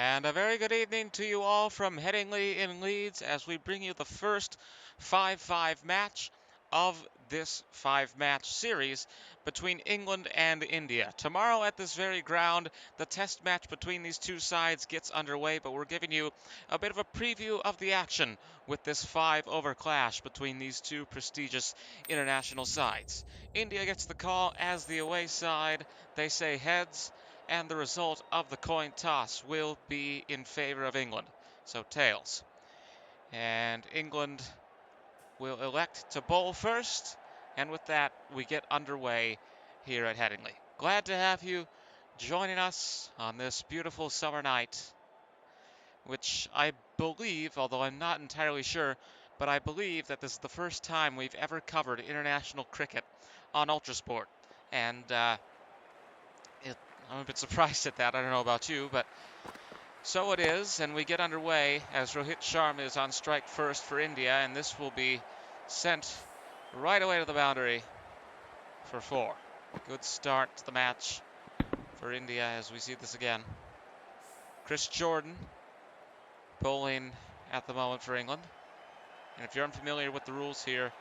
And a very good evening to you all from Headingley in Leeds as we bring you the first 5-5 match of this 5-match series between England and India. Tomorrow at this very ground, the test match between these two sides gets underway, but we're giving you a bit of a preview of the action with this 5-over clash between these two prestigious international sides. India gets the call as the away side. They say heads, and the result of the coin toss will be in favor of England. So tails. And England will elect to bowl first. And with that, we get underway here at Headingley. Glad to have you joining us on this beautiful summer night, which I believe, although I'm not entirely sure, but I believe that this is the first time we've ever covered international cricket on ULTRASPORT. And I'm a bit surprised at that. I don't know about you, but so it is, and we get underway as Rohit Sharma is on strike first for India, and this will be sent right away to the boundary for 4. Good start to the match for India as we see this again. Chris Jordan bowling at the moment for England. And if you're unfamiliar with the rules here,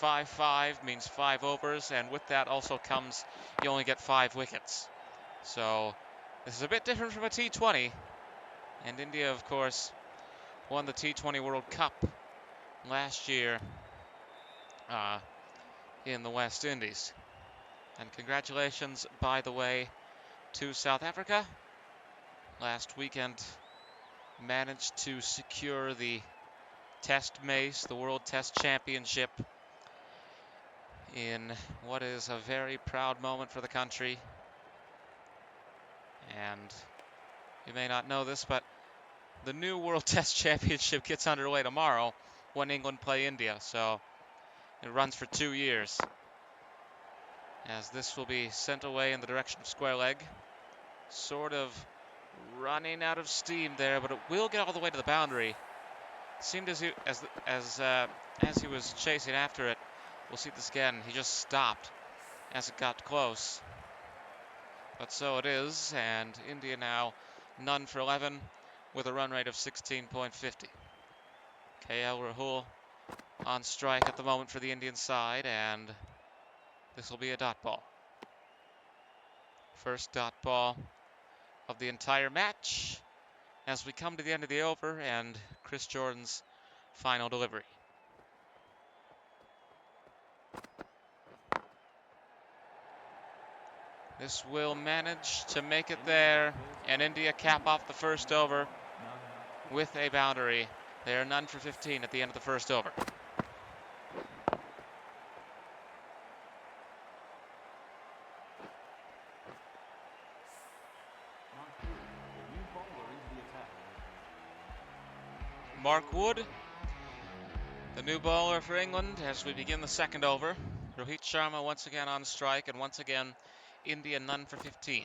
5-5 means 5 overs, and with that also comes you only get 5 wickets. So this is a bit different from a T20. And India, of course, won the T20 World Cup last year in the West Indies. And congratulations, by the way, to South Africa. Last weekend managed to secure the Test Mace, the World Test Championship, in what is a very proud moment for the country. And you may not know this, but the new World Test Championship gets underway tomorrow when England play India. So it runs for 2 years. As this will be sent away in the direction of square leg. Sort of running out of steam there, but it will get all the way to the boundary. Seemed as he was chasing after it. We'll see this again. He just stopped as it got close. But so it is, and India now none for 11 with a run rate of 16.50. KL Rahul on strike at the moment for the Indian side, and this will be a dot ball. First dot ball of the entire match as we come to the end of the over and Chris Jordan's final delivery. This will manage to make it there, and India cap off the first over with a boundary. They are none for 15 at the end of the first over. Mark Wood, the new bowler for England as we begin the second over. Rohit Sharma once again on strike, and once again India none for 15.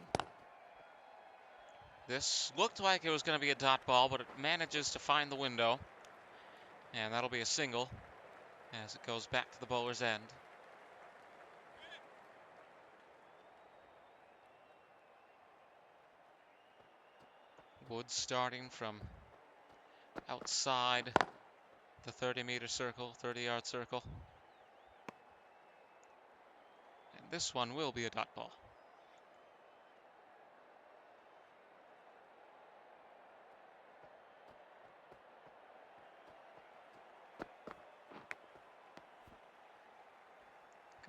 This looked like it was going to be a dot ball, but it manages to find the window, and that'll be a single as it goes back to the bowler's end. Wood starting from outside the 30-meter circle, 30-yard circle. And this one will be a dot ball.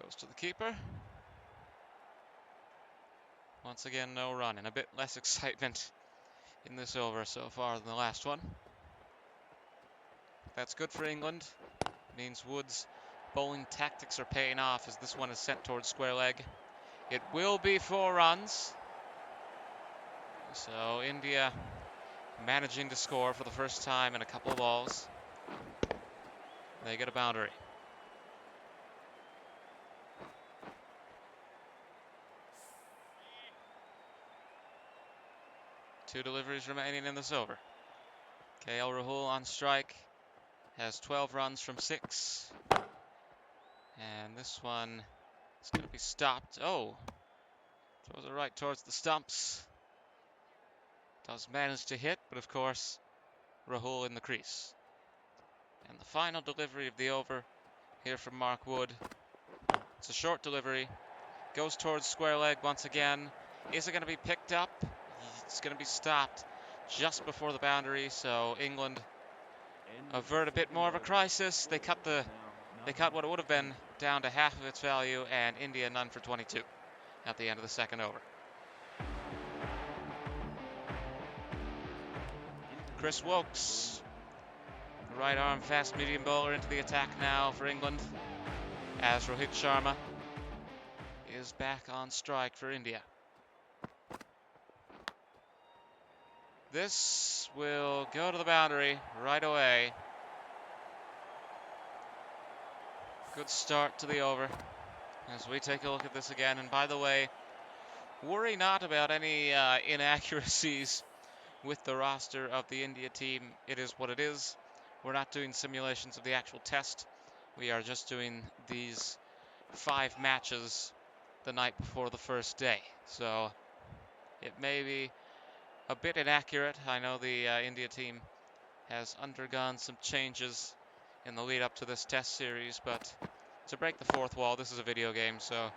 Goes to the keeper. Once again, no run, and a bit less excitement in this over so far than the last one. That's good for England. Means Wood's bowling tactics are paying off as this one is sent towards square leg. It will be 4 runs. So India managing to score for the first time in a couple of balls. They get a boundary. Two deliveries remaining in this over. KL Rahul on strike has 12 runs from 6. And this one is going to be stopped. Oh, throws it right towards the stumps. does manage to hit, but of course, Rahul in the crease. And the final delivery of the over here from Mark Wood. It's a short delivery. Goes towards square leg once again. Is it going to be picked up? It's going to be stopped just before the boundary, so England avert a bit more of a crisis. They cut what it would have been down to half of its value, and India none for 22 at the end of the second over. Chris Wokes, right arm fast medium bowler, into the attack now for England, as Rohit Sharma is back on strike for India. This will go to the boundary right away. Good start to the over as we take a look at this again. And by the way, worry not about any inaccuracies with the roster of the India team. It is what it is. We're not doing simulations of the actual test. We are just doing these 5 matches the night before the first day. So it may be a bit inaccurate. I know the India team has undergone some changes in the lead up to this test series, but to break the fourth wall, this is a video game, so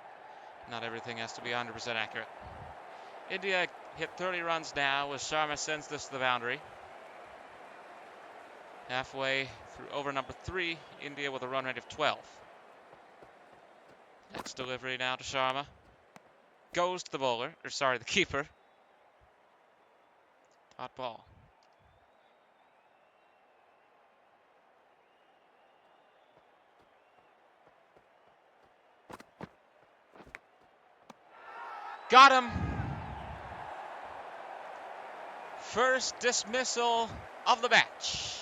not everything has to be 100% accurate. India hit 30 runs now as Sharma sends this to the boundary. Halfway through over number 3, India with a run rate of 12. Next delivery now to Sharma. Goes to the keeper. Dot ball. Got him. First dismissal of the match.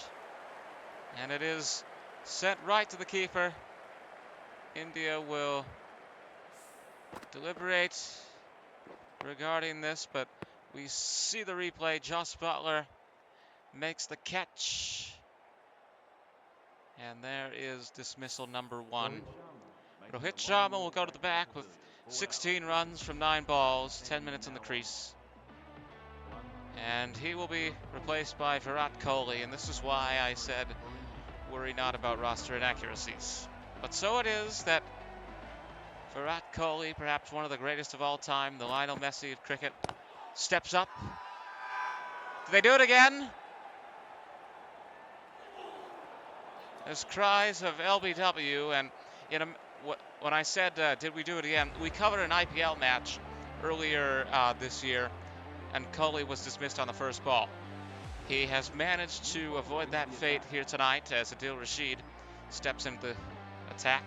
And it is sent right to the keeper. India will deliberate regarding this, but we see the replay. Joss Butler makes the catch. And there is dismissal number 1. Rohit Sharma will go to the back with 16 runs from 9 balls, 10 minutes in the crease. And he will be replaced by Virat Kohli, and this is why I said worry not about roster inaccuracies. But so it is that Virat Kohli, perhaps one of the greatest of all time, the Lionel Messi of cricket, steps up. Do they do it again? There's cries of LBW, and when I said, did we do it again, we covered an IPL match earlier this year, and Kohli was dismissed on the first ball. He has managed to avoid that fate here tonight as Adil Rashid steps into the attack.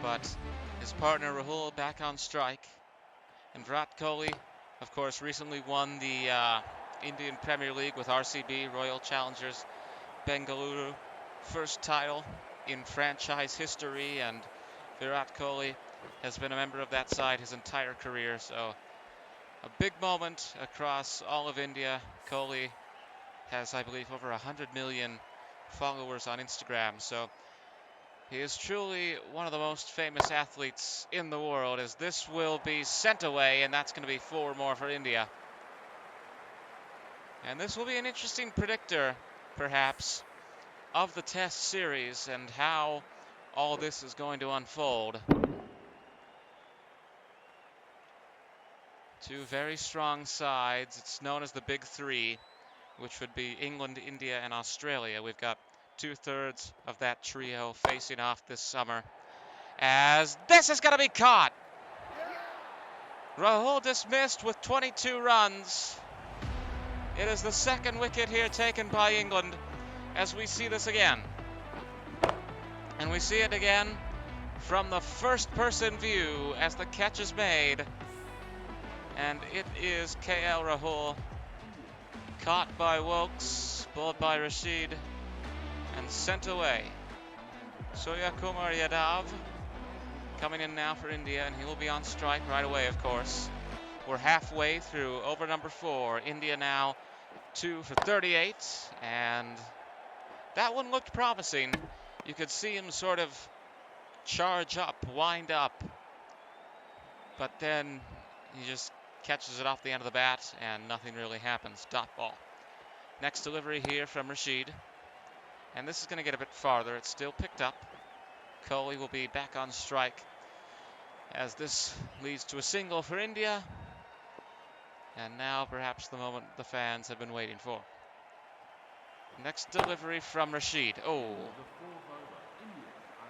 But his partner Rahul back on strike. And Virat Kohli, of course, recently won the Indian Premier League with RCB, Royal Challengers Bengaluru. First title in franchise history, and Virat Kohli has been a member of that side his entire career. So a big moment across all of India. Kohli has, I believe, over 100 million followers on Instagram. So he is truly one of the most famous athletes in the world, as this will be sent away, and that's going to be 4 more for India. And this will be an interesting predictor, perhaps, of the test series and how all this is going to unfold. 2 very strong sides. It's known as the Big 3, which would be England, India, and Australia. We've got 2/3 of that trio facing off this summer. As this is going to be caught. Rahul dismissed with 22 runs. It is the second wicket here taken by England as we see this again. And we see it again from the first-person view as the catch is made. And it is KL Rahul, caught by Wokes, bowled by Rashid, and sent away. Surya Kumar Yadav coming in now for India, and he will be on strike right away, of course. We're halfway through over number 4. India now 2 for 38, and that one looked promising. You could see him sort of charge up, wind up, but then he just catches it off the end of the bat, and nothing really happens. Dot ball. Next delivery here from Rashid. And this is going to get a bit farther. It's still picked up. Kohli will be back on strike as this leads to a single for India. And now perhaps the moment the fans have been waiting for. Next delivery from Rashid. Oh,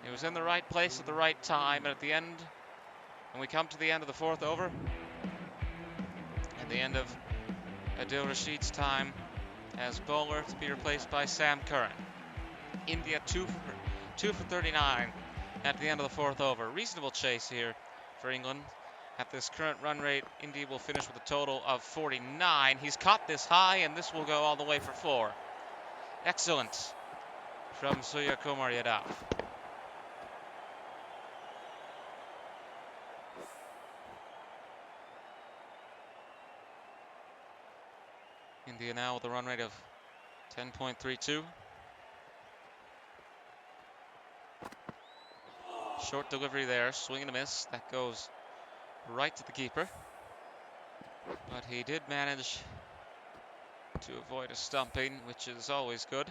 it was in the right place at the right time. And at the end, when we come to the end of the fourth over, and the end of Adil Rashid's time as bowler to be replaced by Sam Curran. India 2 for 39 at the end of the fourth over. Reasonable chase here for England. At this current run rate, India will finish with a total of 49. He's caught this high, and this will go all the way for 4. Excellent from Surya Kumar Yadav. India now with a run rate of 10.32. Short delivery there, swing and a miss. That goes right to the keeper. But he did manage to avoid a stumping, which is always good.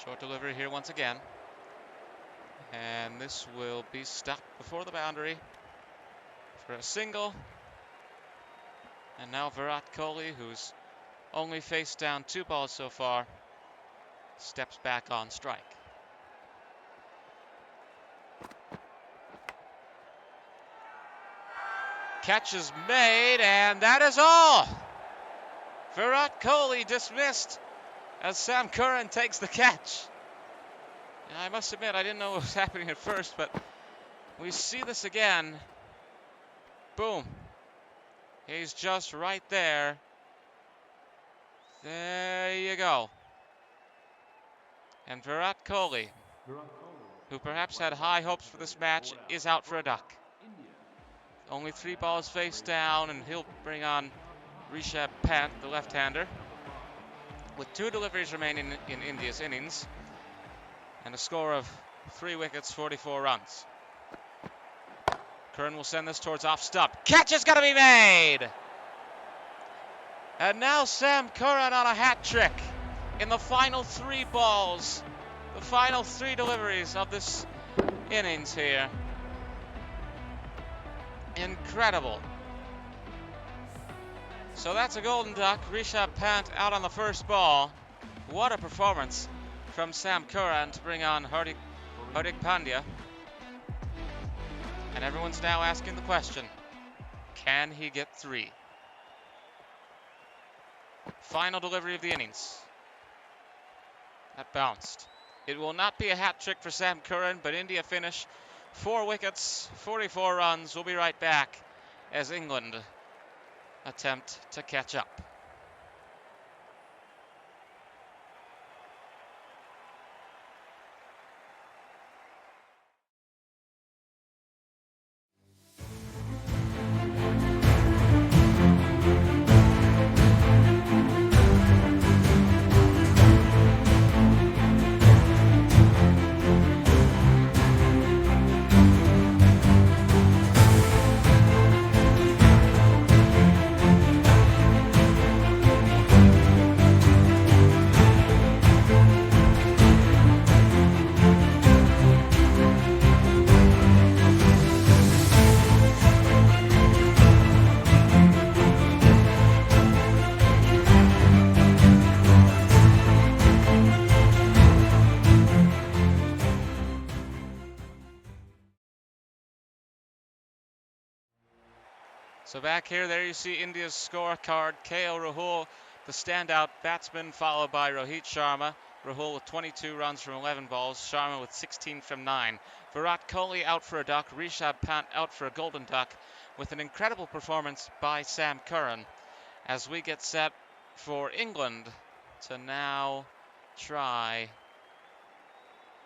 Short delivery here once again. And this will be stopped before the boundary for a single. And now Virat Kohli, who's only faced down 2 balls so far, steps back on strike. Catch is made, and that is all. Virat Kohli dismissed as Sam Curran takes the catch. I must admit, I didn't know what was happening at first, but we see this again. Boom. He's just right there. There you go. And Virat Kohli, who perhaps had high hopes for this match, is out for a duck. Only 3 balls face down, and he'll bring on Rishabh Pant, the left-hander, with 2 deliveries remaining in India's innings, and a score of 3 wickets, 44 runs. Curran will send this towards off stump. Catch is going to be made! And now Sam Curran on a hat trick in the final 3 balls, the final 3 deliveries of this innings here. Incredible. So that's a golden duck. Rishabh Pant out on the first ball. What a performance from Sam Curran to bring on Hardik Pandya. And everyone's now asking the question, can he get 3? Final delivery of the innings. That bounced. It will not be a hat trick for Sam Curran, but India finish 4 wickets, 44 runs. We'll be right back as England attempt to catch up. So back here, there you see India's scorecard. KL Rahul, the standout batsman, followed by Rohit Sharma. Rahul with 22 runs from 11 balls. Sharma with 16 from 9. Virat Kohli out for a duck. Rishabh Pant out for a golden duck, with an incredible performance by Sam Curran as we get set for England to now try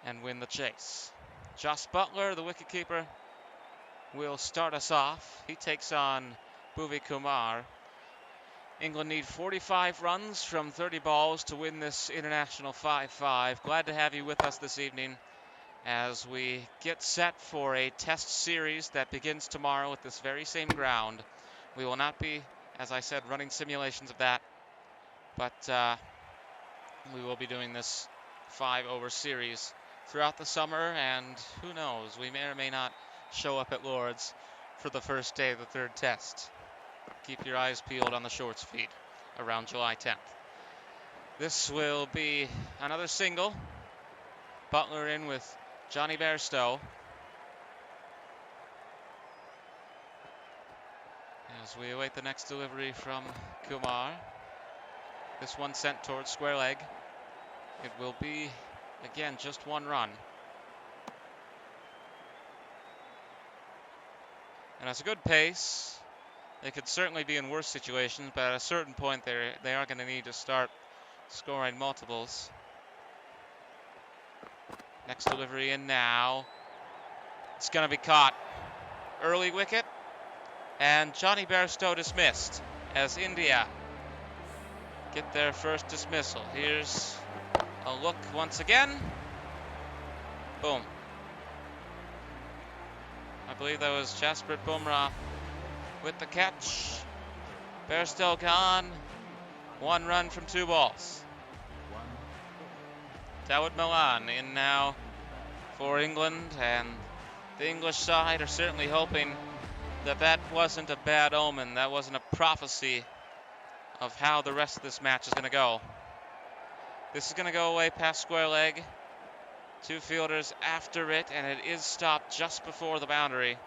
and win the chase. Jos Buttler, the wicketkeeper, will start us off. He takes on Bhuvi Kumar. England need 45 runs from 30 balls to win this international 5-5. Glad to have you with us this evening as we get set for a test series that begins tomorrow at this very same ground. We will not be, as I said, running simulations of that, but we will be doing this 5-over series throughout the summer, and who knows, we may or may not show up at Lord's for the first day of the third test. Keep your eyes peeled on the shorts feed around July 10th. This will be another single. Butler in with Johnny Bairstow. As we await the next delivery from Kumar. This one sent towards square leg. It will be, again, just one run. And that's a good pace. They could certainly be in worse situations, but at a certain point they are going to need to start scoring multiples. Next delivery in now. It's going to be caught. Early wicket. And Johnny Bairstow dismissed as India get their first dismissal. Here's a look once again. Boom. I believe that was Jasprit Bumrah with the catch. Bairstow gone. 1 run from 2 balls. Dawud Malan in now for England, and the English side are certainly hoping that that wasn't a bad omen. That wasn't a prophecy of how the rest of this match is going to go. This is going to go away past square leg. 2 fielders after it, and it is stopped just before the boundary.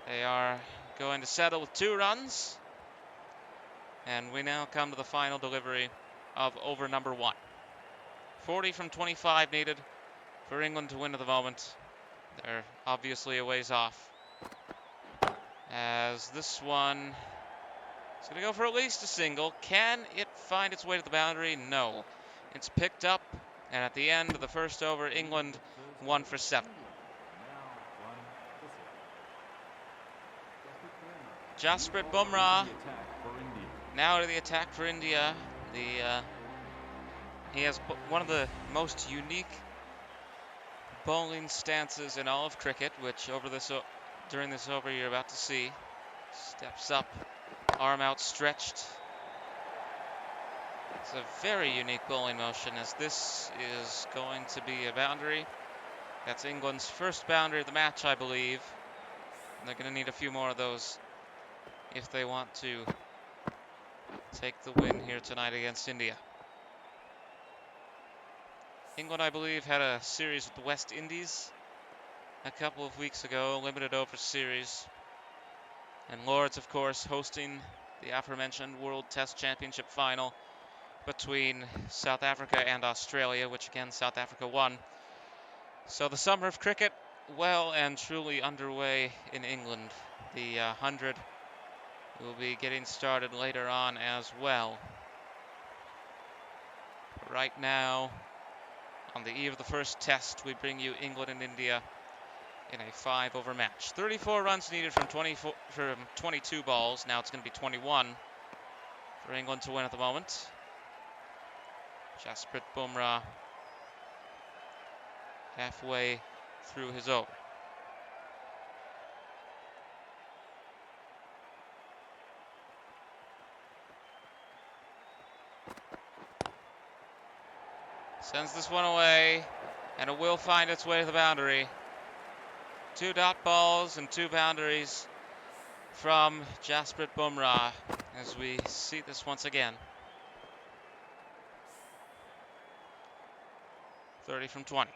They are going to settle with 2 runs. And we now come to the final delivery of over number 1. 40 from 25 needed for England to win at the moment. They're obviously a ways off. As this one is going to go for at least a single. Can it find its way to the boundary? No. It's picked up, and at the end of the first over, England 1 for 7. Jasprit Bumrah now to the attack for India. He has one of the most unique bowling stances in all of cricket, which during this over you're about to see. Steps up, arm outstretched. It's a very unique bowling motion, as this is going to be a boundary. That's England's first boundary of the match, I believe. And they're going to need a few more of those if they want to take the win here tonight against India. England, I believe, had a series with the West Indies a couple of weeks ago, limited over series. And Lord's, of course, hosting the aforementioned World Test Championship final between South Africa and Australia, which again, South Africa won. So the summer of cricket well and truly underway in England. The 100 will be getting started later on as well. Right now, on the eve of the first test, we bring you England and India in a 5-over match. 34 runs needed from 22 balls. Now it's going to be 21 for England to win at the moment. Jasprit Bumrah halfway through his over. Sends this one away, and it will find its way to the boundary. 2 dot balls and 2 boundaries from Jasprit Bumrah as we see this once again. 30 from 20.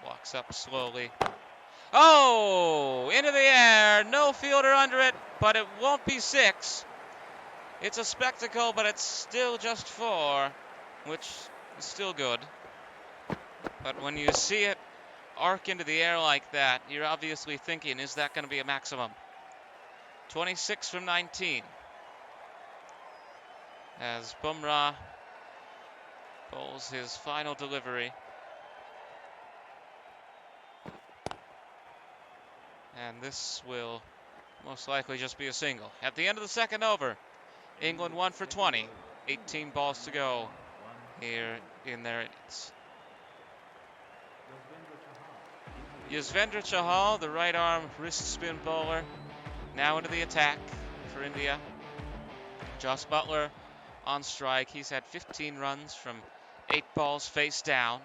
Walks up slowly. Oh, into the air, no fielder under it, but it won't be 6. It's a spectacle, but it's still just 4, which is still good. But when you see it arc into the air like that, you're obviously thinking, is that going to be a maximum? 26 from 19. As Bumrah bowls his final delivery. And this will most likely just be a single. At the end of the second over, England 1 for 20. 18 balls to go here in their innings. Yuzvendra Chahal, the right arm wrist spin bowler, now into the attack for India. Joss Buttler on strike. He's had 15 runs from 8 balls face down.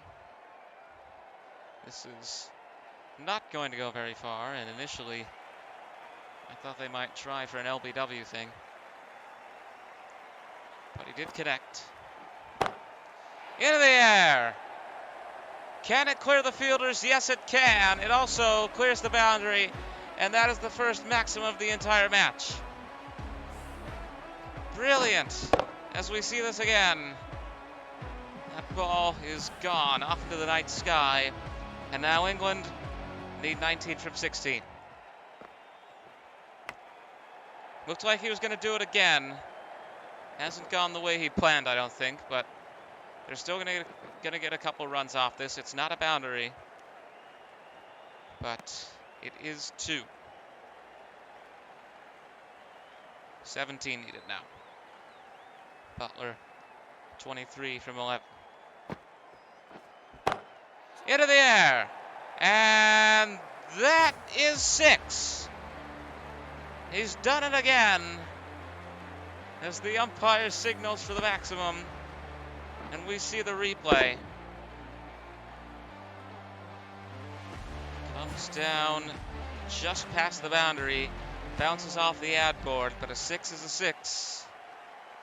This is not going to go very far, and initially I thought they might try for an LBW thing. But he did connect. Into the air! Can it clear the fielders? Yes, it can. It also clears the boundary, and that is the first maximum of the entire match. Brilliant. As we see this again, that ball is gone off into the night sky, and now England need 19 from 16. Looked like he was going to do it again. Hasn't gone the way he planned, I don't think, but they're still going to get a couple runs off this. It's not a boundary, but it is 2. 17 needed now. Butler, 23 from 11. Into the air, and that is 6. He's done it again as the umpire signals for the maximum, and we see the replay. Comes down just past the boundary, bounces off the ad board, but a 6 is a 6.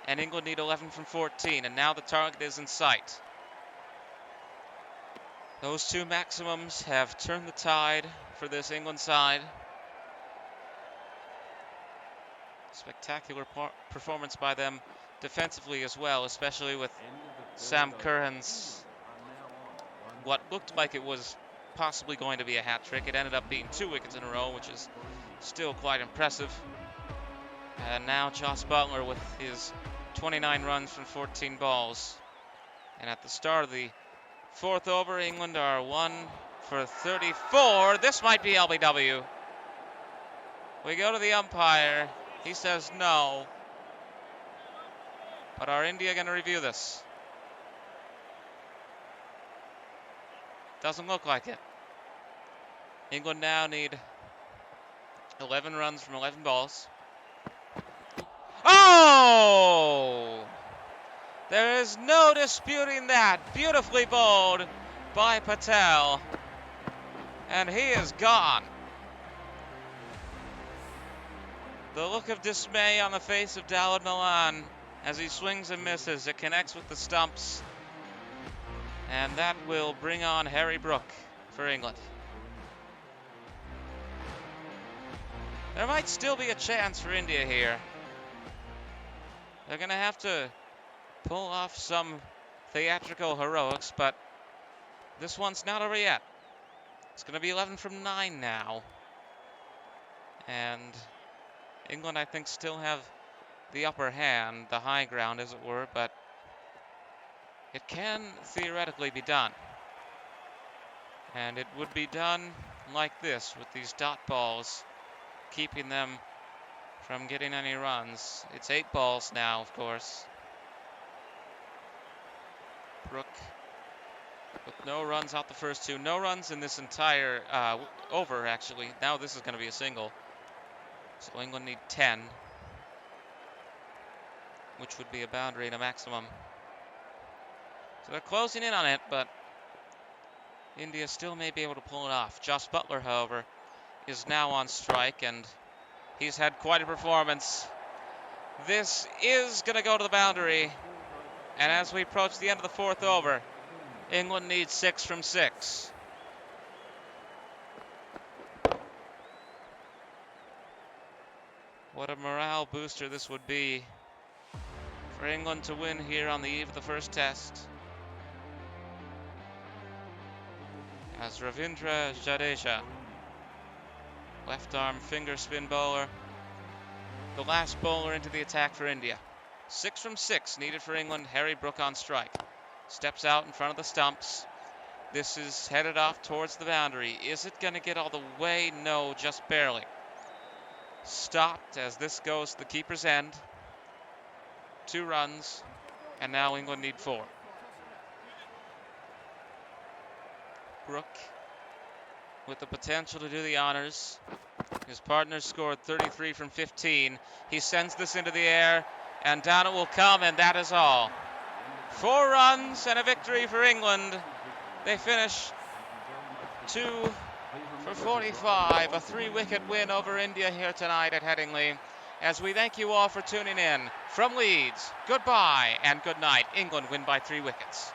And England need 11 from 14, and now the target is in sight. Those 2 maximums have turned the tide for this England side. Spectacular performance by them defensively as well, especially with Sam Curran's what looked like it was possibly going to be a hat trick. It ended up being 2 wickets in a row, which is still quite impressive. And now Joss Buttler with his 29 runs from 14 balls. And at the start of the 4th over, England are 1 for 34. This might be LBW. We go to the umpire. He says no. But are India going to review this? Doesn't look like it. England now need 11 runs from 11 balls. Oh! There is no disputing that. Beautifully bowled by Patel. And he is gone. The look of dismay on the face of Dalad Milan as he swings and misses. It connects with the stumps. And that will bring on Harry Brook for England. There might still be a chance for India here. They're going to have to pull off some theatrical heroics, but this one's not over yet. It's going to be 11 from 9 now. And England, I think, still have the upper hand, the high ground, as it were, but it can theoretically be done. And it would be done like this, with these dot balls, keeping them from getting any runs. It's 8 balls now, of course. Brook with no runs out the first 2. No runs in this entire over, actually. Now this is going to be a single. So England need 10, which would be a boundary and a maximum. So they're closing in on it, but India still may be able to pull it off. Joss Buttler, however, is now on strike, and he's had quite a performance. This is going to go to the boundary. And as we approach the end of the 4th over, England needs 6 from 6. What a morale booster this would be for England to win here on the eve of the first test. As Ravindra Jadeja, left arm finger spin bowler, the last bowler into the attack for India. 6 from 6 needed for England. Harry Brook on strike. Steps out in front of the stumps. This is headed off towards the boundary. Is it going to get all the way? No, just barely. Stopped as this goes to the keeper's end. 2 runs, and now England need 4. Brook with the potential to do the honors. His partner scored 33 from 15. He sends this into the air, and down it will come, and that is all. 4 runs and a victory for England. They finish 2 for 45, a 3-wicket win over India here tonight at Headingley. As we thank you all for tuning in. From Leeds, goodbye and good night. England win by 3 wickets.